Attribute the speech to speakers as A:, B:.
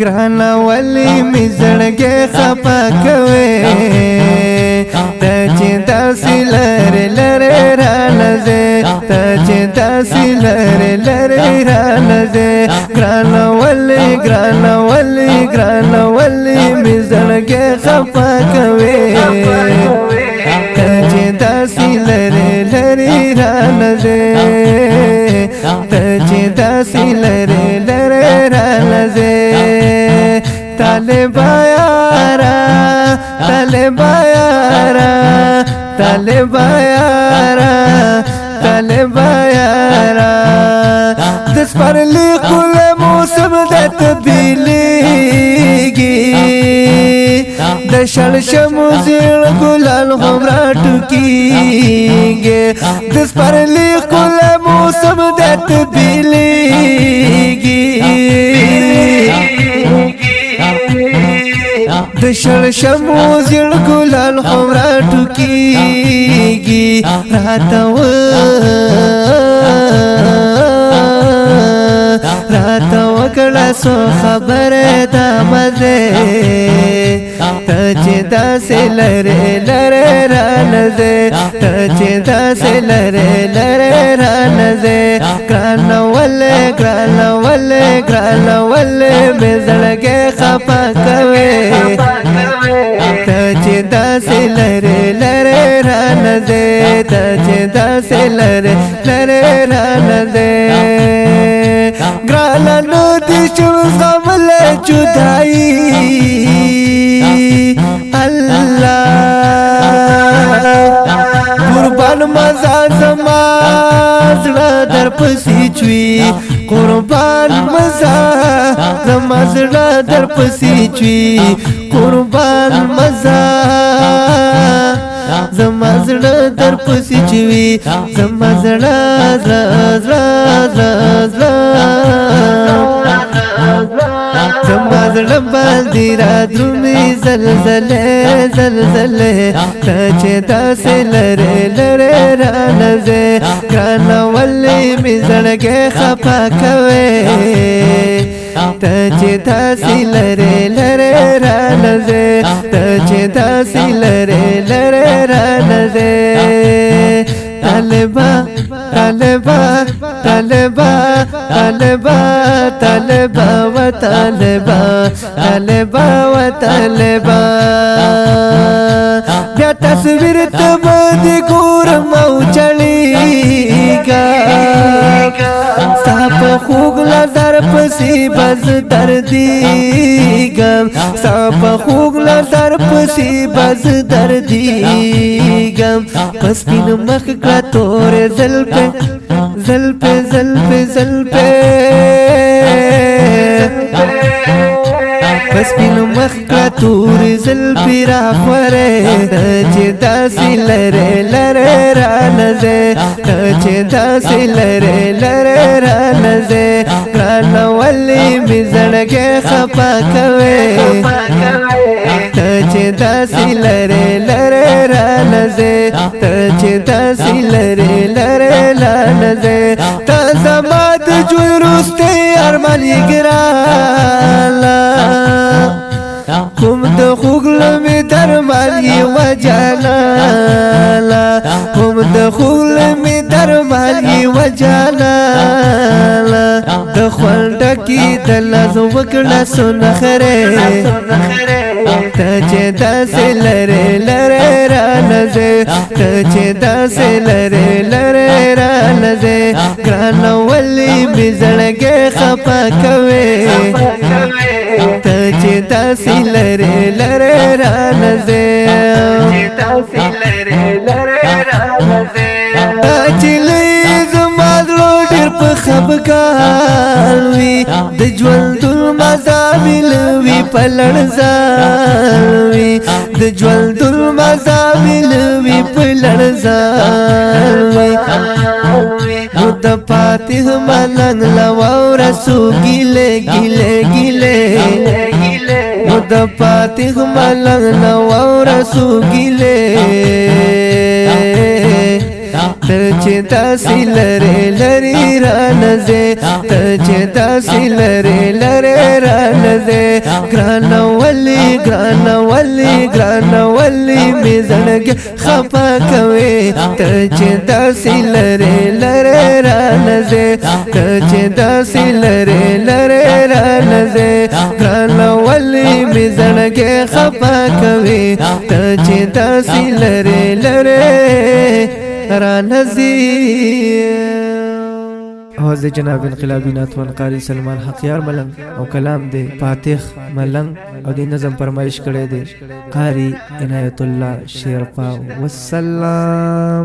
A: ګرانه ولې مې زړګی خفه کوې ته چې داسې لرې لرې رانه ځې ته چې داسې لرې لرې رانه ځې ګرانه ولې ګرانه ولې ګرانه ولې مې زړګی خفه کوې ته چې داسې لرې لرې رانه ځې ته چې داسې لرې لرې رانه ځې طالبا یارا طالبا یارا طالبا یارا طالبا یارا دس پر لیکل موسم د تبلیغي د شل شموزیل ګلان هم راټکیږي دس پر لیکل موسم د تبلیغي د شل شموزیل ګلان هم راټکیږي راته وکړه سو خبره د مزه ته چې داسې لرې لرې رانه ځې ته چې داسې لرې لرې رانه ځې ګرانه ولې ګرانه ولې ګرانه ولې مې زړګی خفه کوې ته چې داسې لرې لرې رانه ځې ته چې داسې لرې لرې رانه ځې ګرانه نو دې شو غم له جدایي الله قربان مزا زما زړه در پسې چوي قربان مزا زما زړه در پسې چوي قربان مزا زما زړه در پسې چوي زما زړه زما زړه باندې را درومي زلزلې زلزلې ته چې داسې لرې لرې رانه ځې ګرانه ولې مې زړګی خفه کوې ته چې داسې لرې لرې رانه ځې ته چې داسې لرې لرې رانه ځې طالبا طالبا طالبا طالبا طالبا و طالبا طالبا و طالبا بیا تصویر ته باندې ګورم او چړېږه ستا په خوږ نظر پسې بس دردېږم ستا په خوږ نظر پسې بس دردېږم په سپین مخ کړه تورې زلفې زلفې زلفې زلفې په سپین مخ کړه تورې زلفې راخورې ته چې داسې لرې لرې رانه ځې ته چې داسې لرې لرې رانه ځې ګرانه ولې مې زړګی خفه کوې ته چې داسې لرې لرې رانه ځې ته چې داسې لرې لرې رانه ځې ته زما د ژوند وروستی ارمان یې ګرانه کوم د خوږ لمې درمان یې وجلاله کوم د خوږ لمې درمان یې وجلاله د خوندکې د لاس وکړه سنخرې ته چې داسې لرې لرې رانه ځې ته چې داسې لرې لرې رانه ځې ګرانه ولې مې زړګی خفه کوې ته چې داسې لرې لرې رانه ځې ته چې لوی زما زړه ډېر په خفګان وي د ژوندون مزه مې وي په لړزان وي د ژوندون مزه مې وي په لړزان وي نو د فاتح ملنګ له واوره سو ګیلې ګیلې ګیلې نو د فاتح ملنګ له واوره سو ګیلې ته چې داسې لرې لرې رانځې ته چې داسې لرې لرې رانځې ګرانه ولې ګرانه ولې ګرانه ولې مې زړګی خفه کوې ته چې داسې لرې لرې رانځې ته چې داسې لرې لرې رانځې ګرانه ولې مې زړګی خفه کوې ته چې داسې لرې لرې رانځې. आवाज दे जनाब इनकलाबी नाथवन कारी सलमान हकियार मलंग और कलाम दे फातिह मलंग और दे नज़म फरमाइश करे दे कारी इनायतुल्लाह शेरपा वस्सलाम.